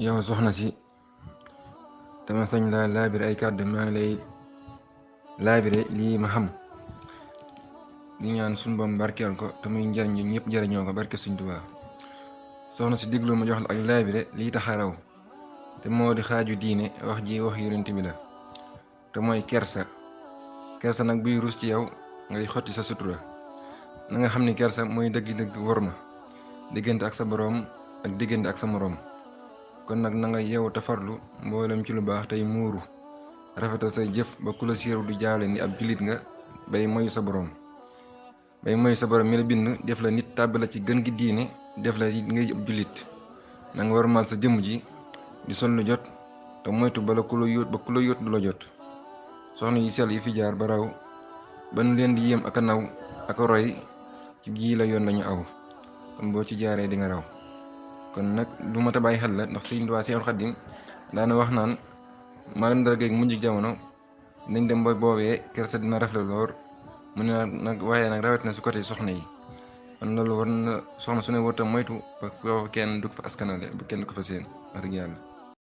yow soxna si dama sañ laa laabire ay kàddu maa ngi lay laabire lii ma xam di ñaan suñu bam barkeel ko te muy njariñ ñi ñëpp jariñoo ko barke Sëñ Tuubaa. soxna si diglu ma jox la ak laabire lii tax a raw te moo di xaaju diine wax ji wax yonent bi la te mooy kersa nag buy rus ci yow ngay xotti sa sutura na nga xam ni kersa mooy dëgg-dëgg worma diggante ak sa boroom ak diggante ak sa moroom. kon nag na nga yeewu te farlu mboolem ci lu baax tey muuru rafetal say jëf ba ku la siiru du jaawle ni ab jullit nga bay moyu sa boroom mi la bind def la nit tàbbi la ci gën gi diine def la ngay ab jullit. na nga warmal sa jëmm ji di sol lu jot te moytu bala ku la yóot du la jot. soxna yi sell yi fi jaar ba raw ba nu leen di yéem ak a naw ak a roy ci gii la yoon lañu aw kon boo ci jaaree di nga raw. kon nag lu mat a bàyyi xel la ndax Sëriñ Tuubaa Seexul Xadiim daana wax naan màndargeeg mujj jamono nañ dem ba boobee kersa dina rafle lool mu ne nag waaye nag rawet na su côté soxna yi. kon loolu war na soxna su ne wërta moytu ba foofu kenn du ko fa askanale ba kenn du ko fa seen wax dëgg yàlla.